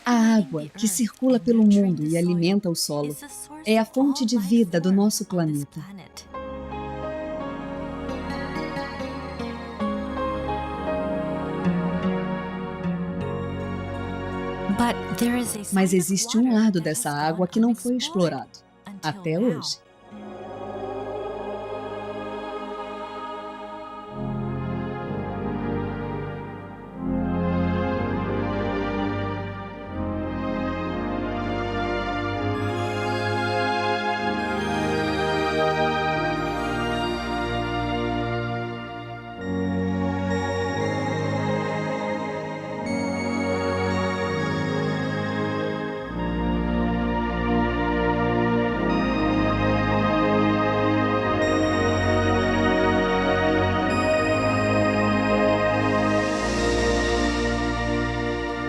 A água que circula pelo mundo e alimenta o solo é a fonte de vida do nosso planeta. Mas existe um lado dessa água que não foi explorado, até hoje.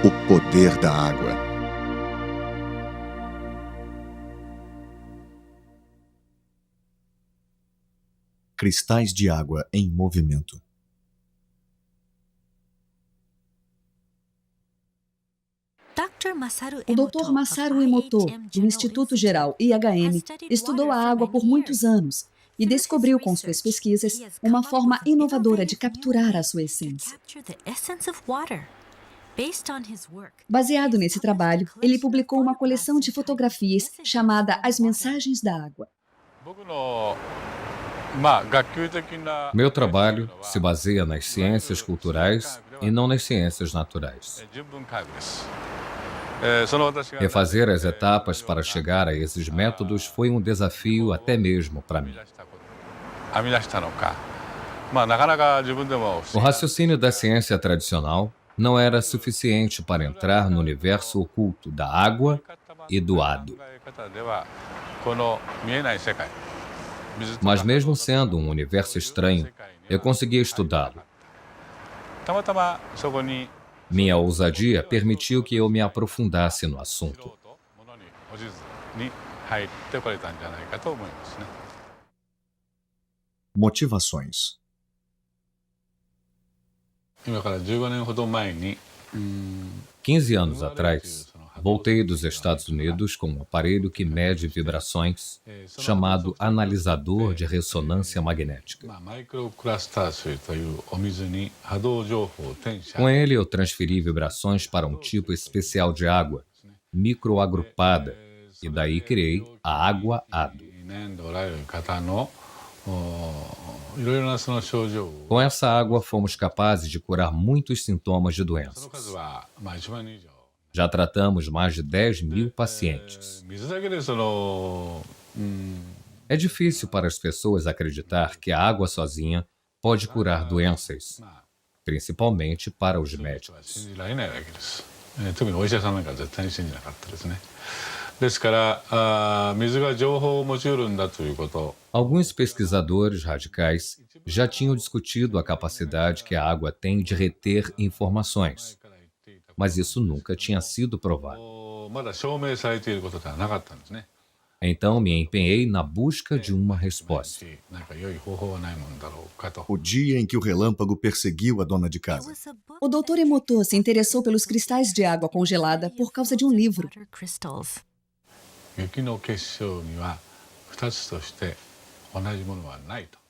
O poder da água. Cristais de água em movimento. O Dr. Masaru Emoto, do Instituto Geral IHM, estudou a água por muitos anos e descobriu com suas pesquisas uma forma inovadora de capturar a sua essência. Baseado nesse trabalho, ele publicou uma coleção de fotografias chamada As Mensagens da Água. Meu trabalho se baseia nas ciências culturais e não nas ciências naturais. Refazer as etapas para chegar a esses métodos foi um desafio até mesmo para mim. O raciocínio da ciência tradicional não era suficiente para entrar no universo oculto da água e do hado. Mas mesmo sendo um universo estranho, eu consegui estudá-lo. Minha ousadia permitiu que eu me aprofundasse no assunto. Motivações. 15 anos atrás, voltei dos Estados Unidos com um aparelho que mede vibrações, chamado analisador de ressonância magnética. Com ele, eu transferi vibrações para um tipo especial de água, microagrupada, e daí criei a água-hado. Com essa água, fomos capazes de curar muitos sintomas de doenças. Já tratamos mais de 10.000 pacientes. É difícil para as pessoas acreditar que a água sozinha pode curar doenças, principalmente para os médicos. Alguns pesquisadores radicais já tinham discutido a capacidade que a água tem de reter informações, mas isso nunca tinha sido provado. Então me empenhei na busca de uma resposta. O dia em que o relâmpago perseguiu a dona de casa. O Dr. Emoto se interessou pelos cristais de água congelada por causa de um livro.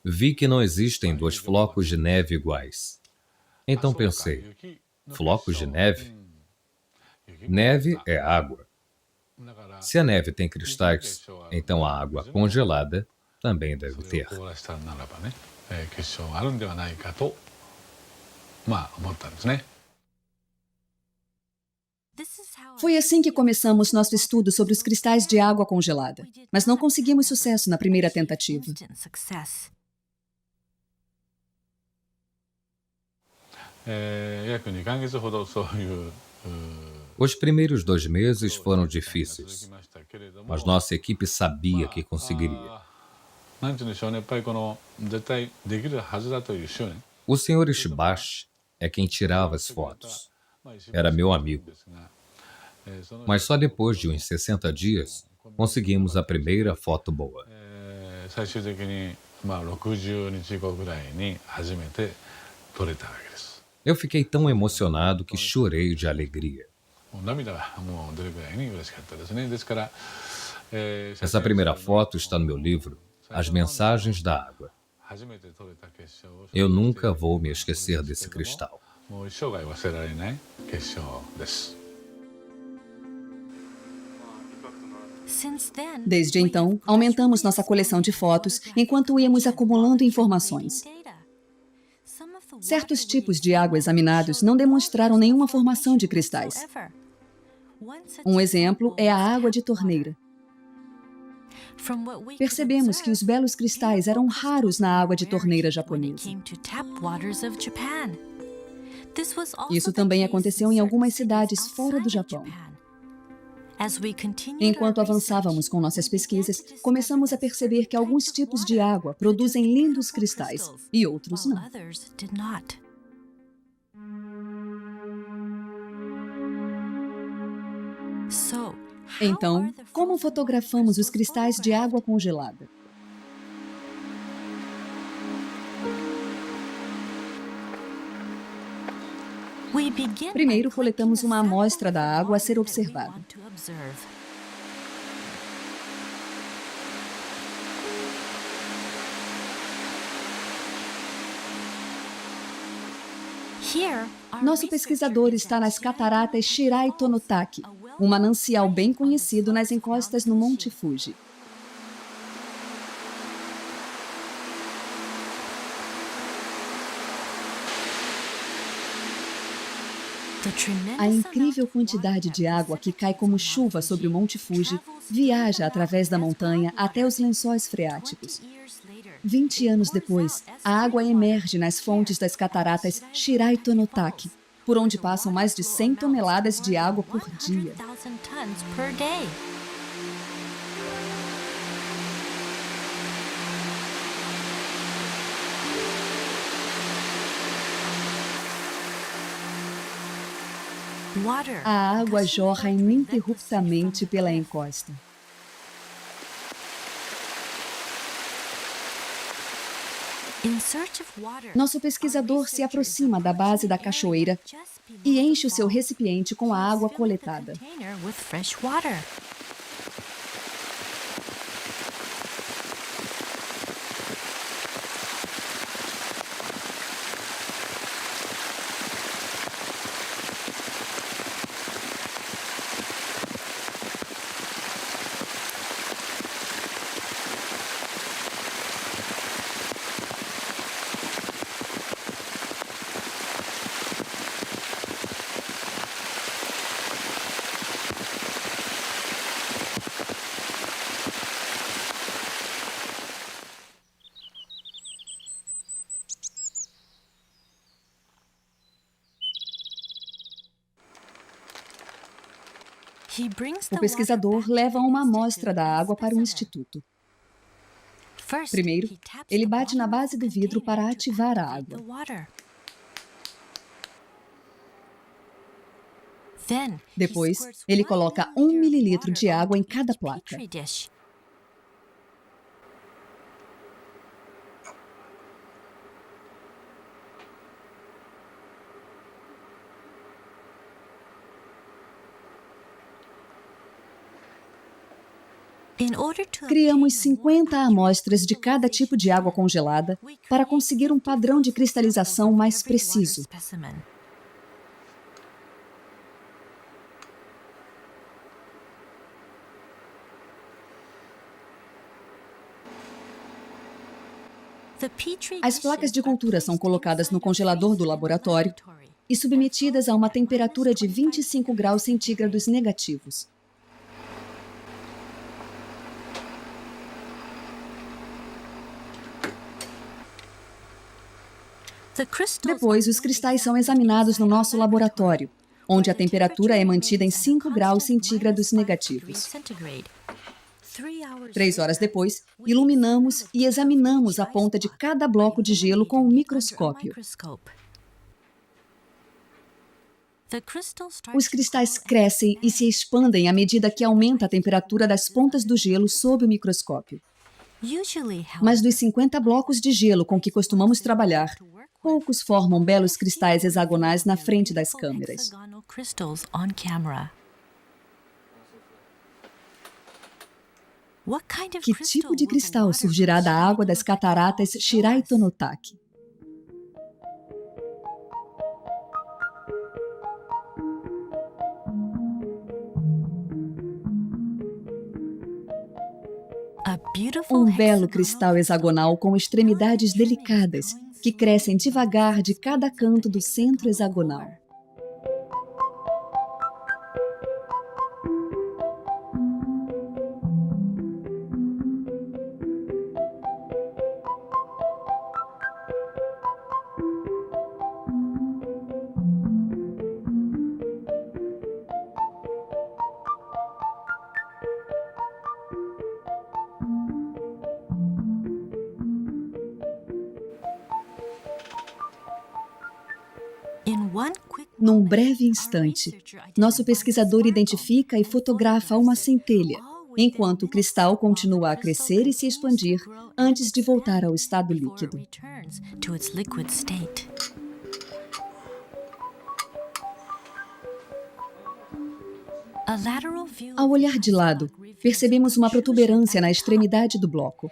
Vi que não existem dois flocos de neve iguais. Então pensei, flocos de neve? Neve é água. Se a neve tem cristais, então a água congelada também deve ter. Foi assim que começamos nosso estudo sobre os cristais de água congelada, mas não conseguimos sucesso na primeira tentativa. Os primeiros 2 meses foram difíceis, mas nossa equipe sabia que conseguiria. O Sr. Ishibashi é quem tirava as fotos. Era meu amigo. Mas só depois de uns 60 dias, conseguimos a primeira foto boa. Eu fiquei tão emocionado que chorei de alegria. Essa primeira foto está no meu livro, As Mensagens da Água. Eu nunca vou me esquecer desse cristal. Desde então, aumentamos nossa coleção de fotos enquanto íamos acumulando informações. Certos tipos de água examinados não demonstraram nenhuma formação de cristais. Um exemplo é a água de torneira. Percebemos que os belos cristais eram raros na água de torneira japonesa. Isso também aconteceu em algumas cidades fora do Japão. Enquanto avançávamos com nossas pesquisas, começamos a perceber que alguns tipos de água produzem lindos cristais e outros não. Então, como fotografamos os cristais de água congelada? Primeiro, coletamos uma amostra da água a ser observada. Nosso pesquisador está nas cataratas Shirai Tonotaki, um manancial bem conhecido nas encostas no Monte Fuji. A incrível quantidade de água que cai como chuva sobre o Monte Fuji viaja através da montanha até os lençóis freáticos. 20 anos depois, a água emerge nas fontes das cataratas Shirai Tonotaki, por onde passam mais de 100 toneladas de água por dia. A água jorra ininterruptamente pela encosta. Nosso pesquisador se aproxima da base da cachoeira e enche o seu recipiente com a água coletada. O pesquisador leva uma amostra da água para o instituto. Primeiro, ele bate na base do vidro para ativar a água. Depois, ele coloca 1 mililitro de água em cada placa. Criamos 50 amostras de cada tipo de água congelada para conseguir um padrão de cristalização mais preciso. As placas de cultura são colocadas no congelador do laboratório e submetidas a uma temperatura de 25 graus centígrados negativos. Depois, os cristais são examinados no nosso laboratório, onde a temperatura é mantida em 5 graus centígrados negativos. 3 horas depois, iluminamos e examinamos a ponta de cada bloco de gelo com um microscópio. Os cristais crescem e se expandem à medida que aumenta a temperatura das pontas do gelo sob o microscópio. Mas dos 50 blocos de gelo com que costumamos trabalhar, poucos formam belos cristais hexagonais na frente das câmeras. Que tipo de cristal surgirá da água das cataratas Shiraito-no-Taki? Um belo cristal hexagonal com extremidades delicadas, que crescem devagar de cada canto do centro hexagonal. Num breve instante, nosso pesquisador identifica e fotografa uma centelha, enquanto o cristal continua a crescer e se expandir antes de voltar ao estado líquido. Ao olhar de lado, percebemos uma protuberância na extremidade do bloco.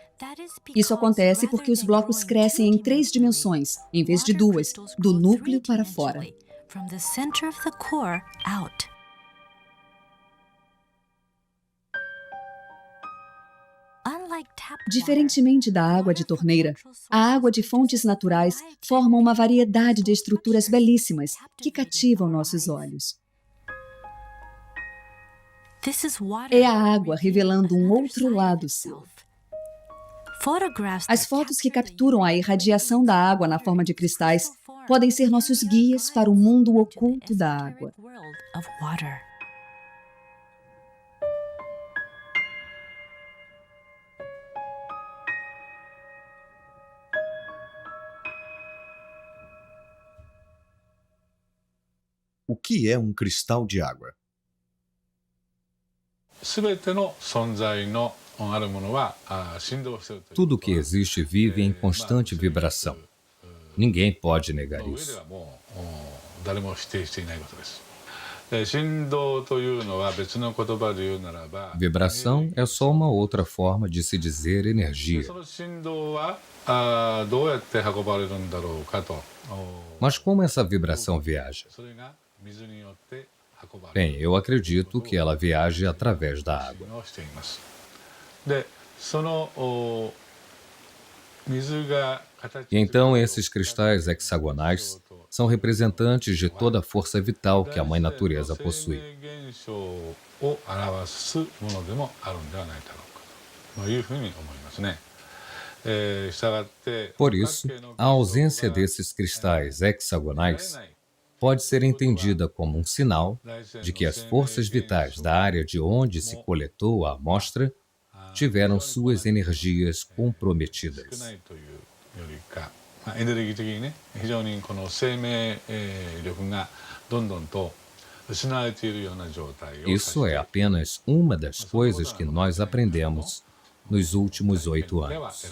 Isso acontece porque os blocos crescem em 3 dimensões, em vez de 2, do núcleo para fora. Diferentemente da água de torneira, a água de fontes naturais forma uma variedade de estruturas belíssimas que cativam nossos olhos. É a água revelando um outro lado seu. As fotos que capturam a irradiação da água na forma de cristais podem ser nossos guias para o mundo oculto da água. O que é um cristal de água? Tudo que existe vive em constante vibração. Ninguém pode negar isso. Vibração é só uma outra forma de se dizer energia. Mas como essa vibração viaja? Bem, eu acredito que ela viaja através da água. E então esses cristais hexagonais são representantes de toda a força vital que a Mãe Natureza possui. Por isso, a ausência desses cristais hexagonais pode ser entendida como um sinal de que as forças vitais da área de onde se coletou a amostra tiveram suas energias comprometidas. Isso é apenas uma das coisas que nós aprendemos nos últimos 8 anos.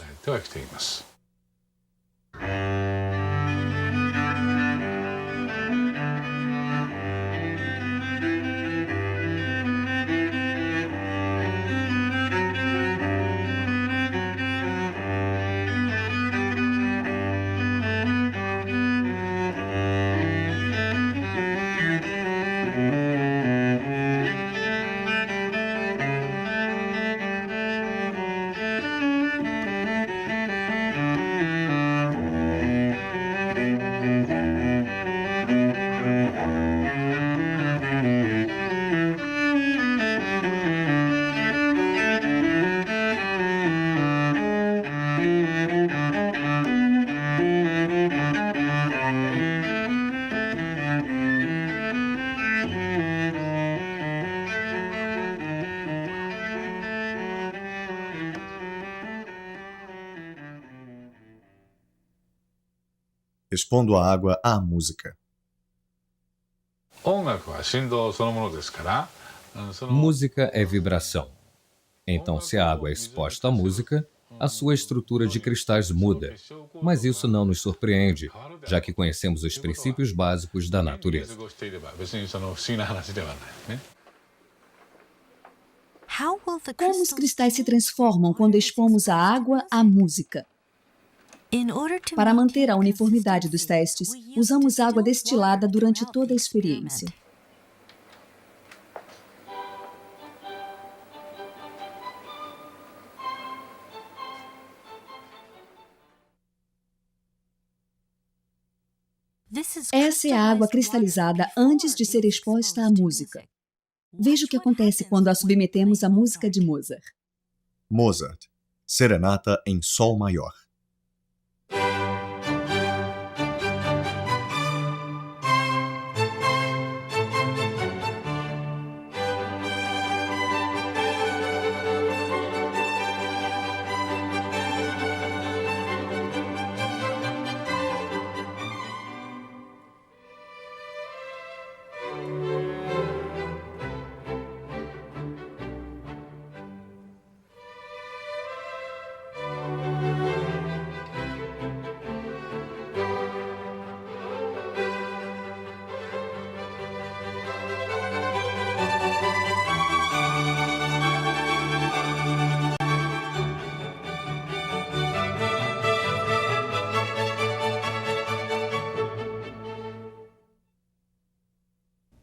Expondo a água à música. Música é vibração. Então, se a água é exposta à música, a sua estrutura de cristais muda, mas isso não nos surpreende, já que conhecemos os princípios básicos da natureza. Como os cristais se transformam quando expomos a água à música? Para manter a uniformidade dos testes, usamos água destilada durante toda a experiência. Essa é a água cristalizada antes de ser exposta à música. Veja o que acontece quando a submetemos à música de Mozart. Mozart, Serenata em Sol Maior.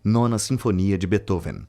Nona Sinfonia de Beethoven.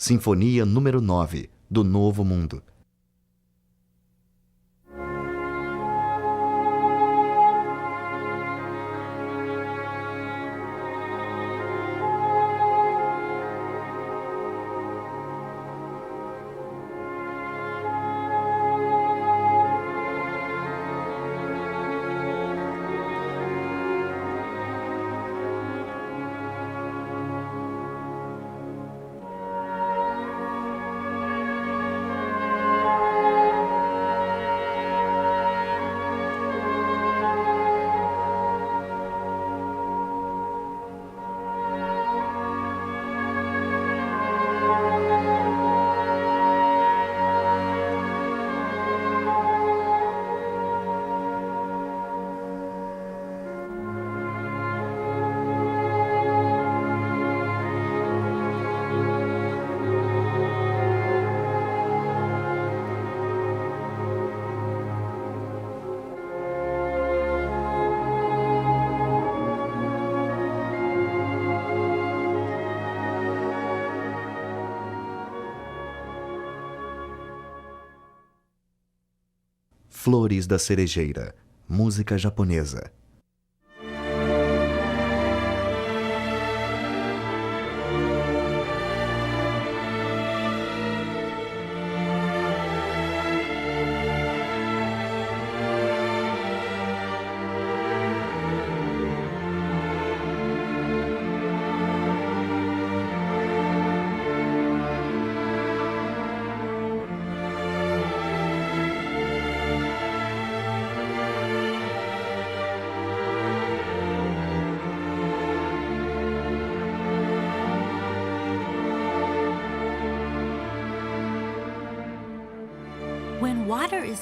Sinfonia número 9, do Novo Mundo. Flores da Cerejeira, música japonesa.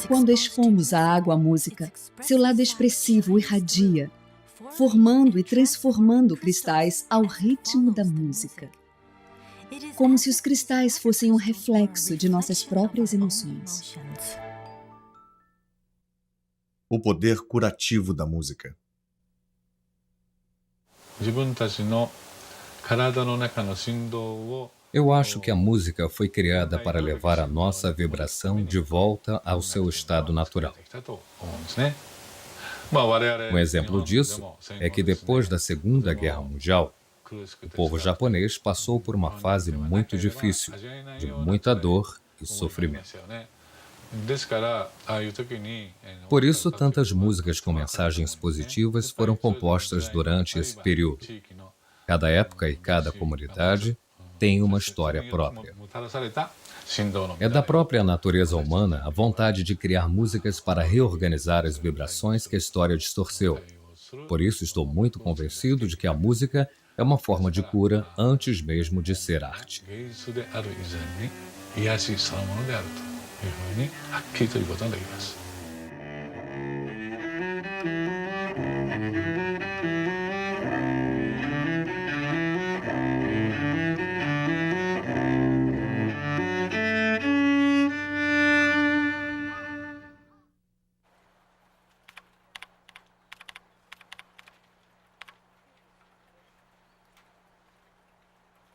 Quando expomos à água a música, seu lado expressivo irradia, formando e transformando cristais ao ritmo da música. Como se os cristais fossem um reflexo de nossas próprias emoções. O poder curativo da música. Eu acho que a música foi criada para levar a nossa vibração de volta ao seu estado natural. Um exemplo disso é que depois da Segunda Guerra Mundial, o povo japonês passou por uma fase muito difícil, de muita dor e sofrimento. Por isso, tantas músicas com mensagens positivas foram compostas durante esse período. Cada época e cada comunidade tem uma história própria. É da própria natureza humana a vontade de criar músicas para reorganizar as vibrações que a história distorceu. Por isso, estou muito convencido de que a música é uma forma de cura antes mesmo de ser arte.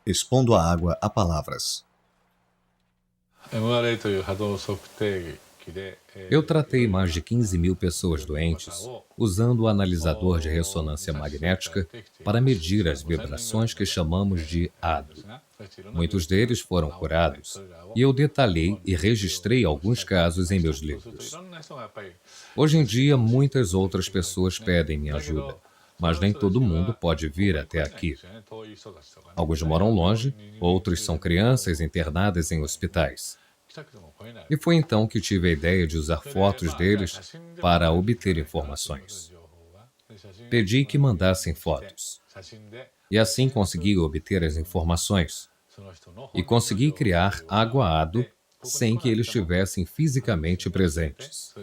Expondo a água a palavras. Eu tratei mais de 15 mil pessoas doentes usando o analisador de ressonância magnética para medir as vibrações que chamamos de ADO. Muitos deles foram curados e eu detalhei e registrei alguns casos em meus livros. Hoje em dia, muitas outras pessoas pedem minha ajuda, mas nem todo mundo pode vir até aqui. Alguns moram longe, outros são crianças internadas em hospitais. E foi então que tive a ideia de usar fotos deles para obter informações. Pedi que mandassem fotos. E assim consegui obter as informações. E consegui criar água-ado sem que eles estivessem fisicamente presentes.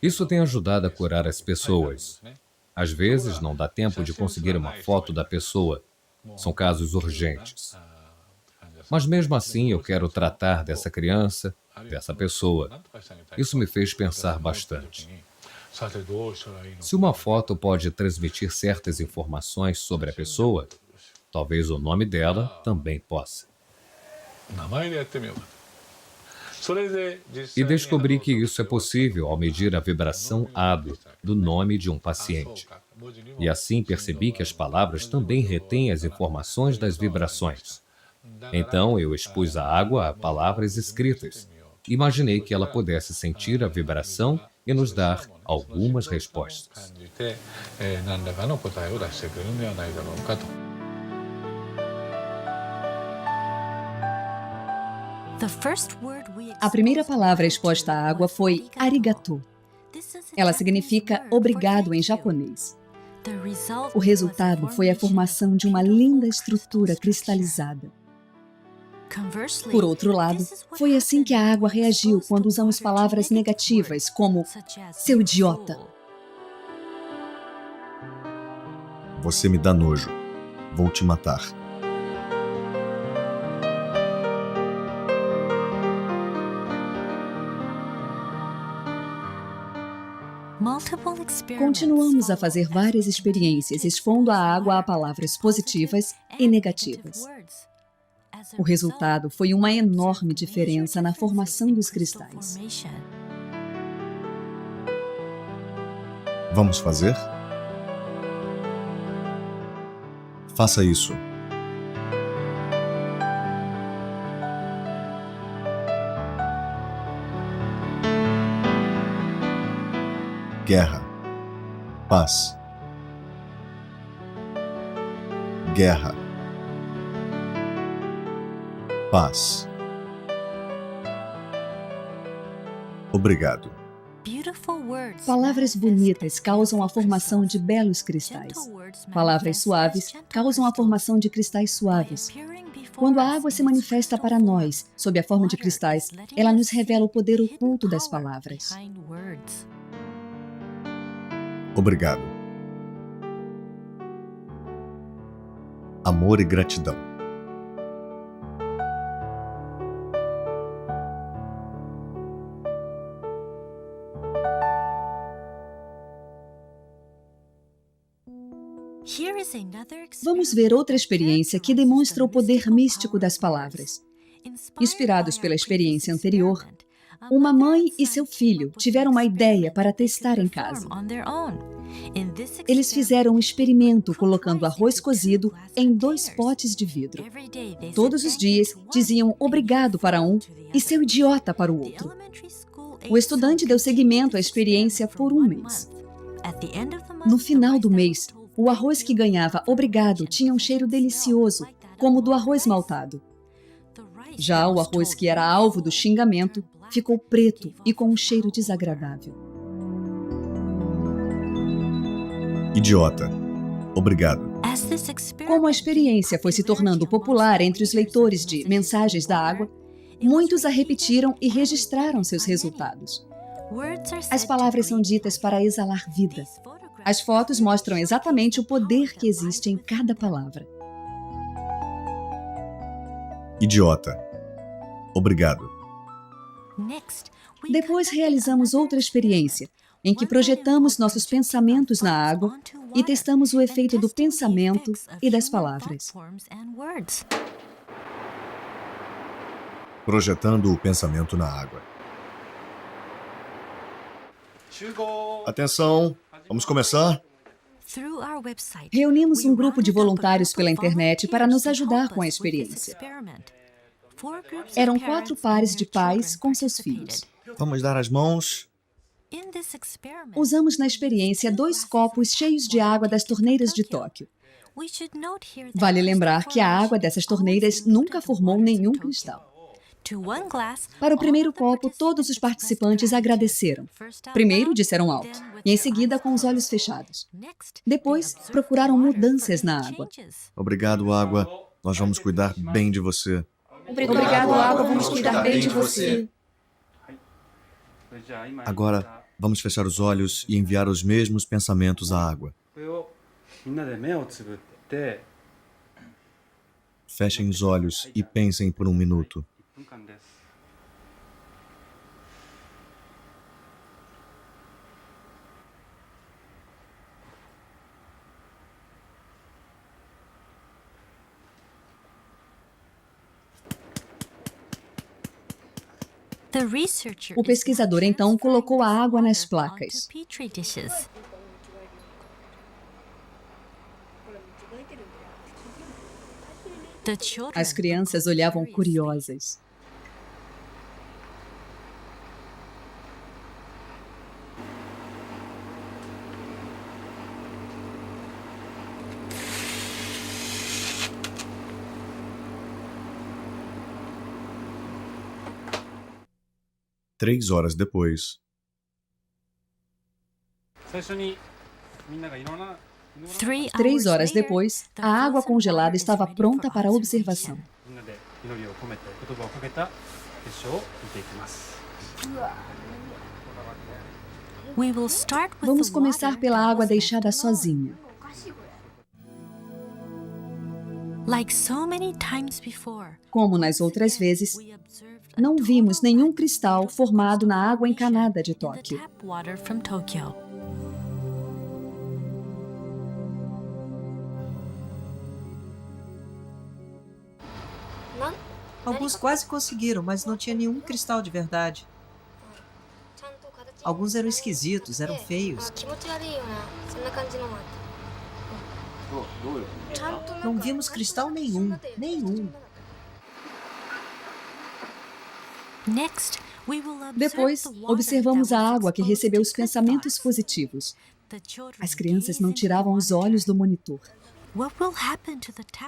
Isso tem ajudado a curar as pessoas. Às vezes não dá tempo de conseguir uma foto da pessoa. São casos urgentes. Mas mesmo assim eu quero tratar dessa criança, dessa pessoa. Isso me fez pensar bastante. Se uma foto pode transmitir certas informações sobre a pessoa, talvez o nome dela também possa. E descobri que isso é possível ao medir a vibração ADO do nome de um paciente. E assim percebi que as palavras também retêm as informações das vibrações. Então eu expus a água a palavras escritas. Imaginei que ela pudesse sentir a vibração e nos dar algumas respostas. A primeira palavra exposta à água foi arigato. Ela significa obrigado em japonês. O resultado foi a formação de uma linda estrutura cristalizada. Por outro lado, foi assim que a água reagiu quando usamos palavras negativas, como seu idiota. Você me dá nojo. Vou te matar. Continuamos a fazer várias experiências expondo a água a palavras positivas e negativas. O resultado foi uma enorme diferença na formação dos cristais. Vamos fazer? Faça isso. Guerra. Paz. Guerra. Paz. Obrigado. Palavras bonitas causam a formação de belos cristais. Palavras suaves causam a formação de cristais suaves. Quando a água se manifesta para nós, sob a forma de cristais, ela nos revela o poder oculto das palavras. Obrigado. Amor e gratidão. Vamos ver outra experiência que demonstra o poder místico das palavras. Inspirados pela experiência anterior, uma mãe e seu filho tiveram uma ideia para testar em casa. Eles fizeram um experimento colocando arroz cozido em 2 potes de vidro. Todos os dias diziam obrigado para um e seu idiota para o outro. O estudante deu seguimento à experiência por 1 mês. No final do mês, o arroz que ganhava obrigado tinha um cheiro delicioso, como o do arroz maltado. Já o arroz que era alvo do xingamento ficou preto e com um cheiro desagradável. Idiota. Obrigado. Como a experiência foi se tornando popular entre os leitores de Mensagens da Água, muitos a repetiram e registraram seus resultados. As palavras são ditas para exalar vida. As fotos mostram exatamente o poder que existe em cada palavra. Idiota. Obrigado. Depois realizamos outra experiência, em que projetamos nossos pensamentos na água e testamos o efeito do pensamento e das palavras. Projetando o pensamento na água. Atenção, vamos começar? Reunimos um grupo de voluntários pela internet para nos ajudar com a experiência. Eram 4 pares de pais com seus filhos. Vamos dar as mãos. Usamos na experiência 2 copos cheios de água das torneiras de Tóquio. Vale lembrar que a água dessas torneiras nunca formou nenhum cristal. Para o primeiro copo, todos os participantes agradeceram. Primeiro disseram alto, e em seguida com os olhos fechados. Depois, procuraram mudanças na água. Obrigado, água. Nós vamos cuidar bem de você. Obrigado, água, vamos cuidar bem de você. Agora, vamos fechar os olhos e enviar os mesmos pensamentos à água. Fechem os olhos e pensem por 1 minuto. O pesquisador então colocou a água nas placas. As crianças olhavam curiosas. Três horas depois. 3 horas depois, a água congelada estava pronta para observação. Vamos começar pela água deixada sozinha. Como nas outras vezes, não vimos nenhum cristal formado na água encanada de Tóquio. Alguns quase conseguiram, mas não tinha nenhum cristal de verdade. Alguns eram esquisitos, eram feios. Não vimos cristal nenhum, nenhum. Depois, observamos a água que recebeu os pensamentos positivos. As crianças não tiravam os olhos do monitor.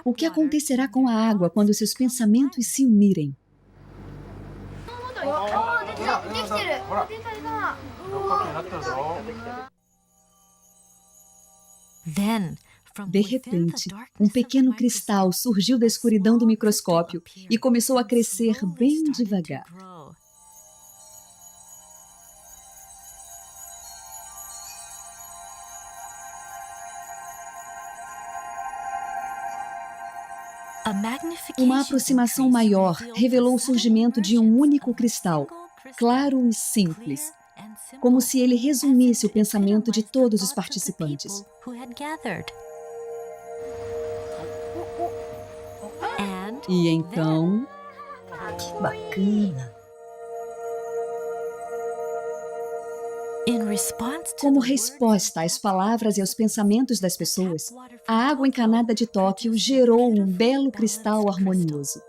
O que acontecerá com a água quando seus pensamentos se unirem? De repente, um pequeno cristal surgiu da escuridão do microscópio e começou a crescer bem devagar. Uma aproximação maior revelou o surgimento de um único cristal, claro e simples, como se ele resumisse o pensamento de todos os participantes. E então... Que bacana! Como resposta às palavras e aos pensamentos das pessoas, a água encanada de Tóquio gerou um belo cristal harmonioso.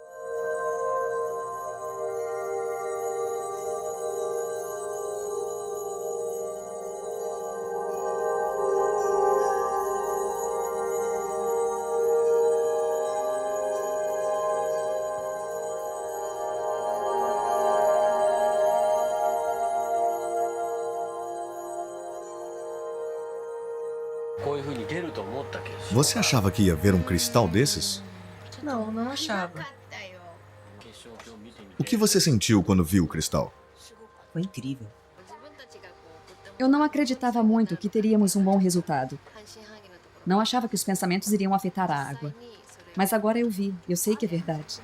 Você achava que ia ver um cristal desses? Não, não achava. O que você sentiu quando viu o cristal? Foi incrível. Eu não acreditava muito que teríamos um bom resultado. Não achava que os pensamentos iriam afetar a água. Mas agora eu vi, eu sei que é verdade.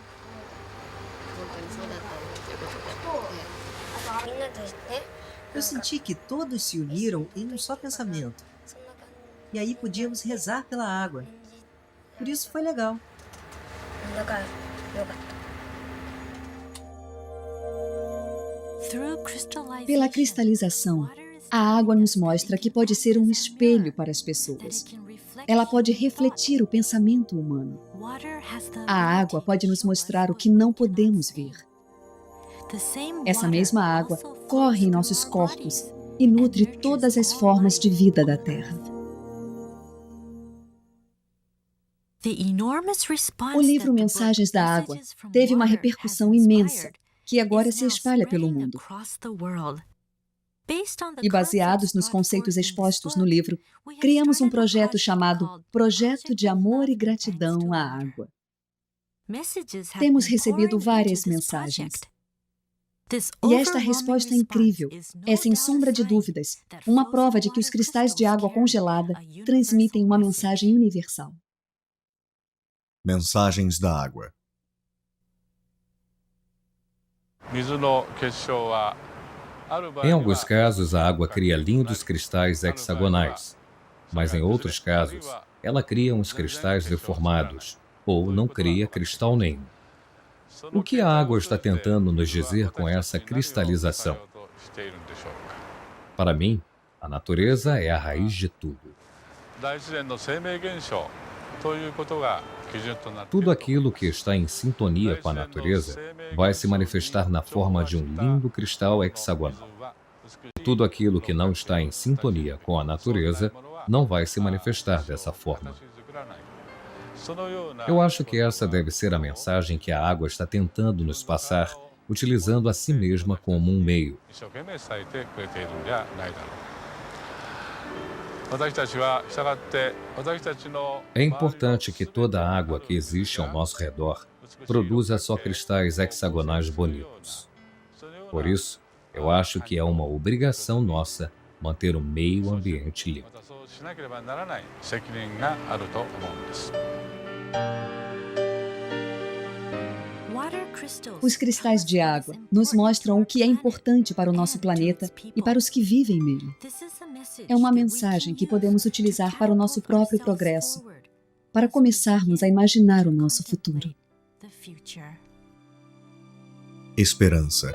Eu senti que todos se uniram em um só pensamento. E aí podíamos rezar pela água. Por isso foi legal. Pela cristalização, a água nos mostra que pode ser um espelho para as pessoas. Ela pode refletir o pensamento humano. A água pode nos mostrar o que não podemos ver. Essa mesma água corre em nossos corpos e nutre todas as formas de vida da Terra. O livro Mensagens da Água teve uma repercussão imensa, que agora se espalha pelo mundo. E baseados nos conceitos expostos no livro, criamos um projeto chamado Projeto de Amor e Gratidão à Água. Temos recebido várias mensagens. E esta resposta incrível é, sem sombra de dúvidas, uma prova de que os cristais de água congelada transmitem uma mensagem universal. Mensagens da água. Em alguns casos, a água cria lindos cristais hexagonais, mas em outros casos, ela cria uns cristais deformados, ou não cria cristal nenhum. O que a água está tentando nos dizer com essa cristalização? Para mim, a natureza é a raiz de tudo. Tudo aquilo que está em sintonia com a natureza vai se manifestar na forma de um lindo cristal hexagonal. Tudo aquilo que não está em sintonia com a natureza não vai se manifestar dessa forma. Eu acho que essa deve ser a mensagem que a água está tentando nos passar, utilizando a si mesma como um meio. É importante que toda a água que existe ao nosso redor produza só cristais hexagonais bonitos. Por isso, eu acho que é uma obrigação nossa manter o meio ambiente limpo. Os cristais de água nos mostram o que é importante para o nosso planeta e para os que vivem nele. É uma mensagem que podemos utilizar para o nosso próprio progresso, para começarmos a imaginar o nosso futuro. Esperança.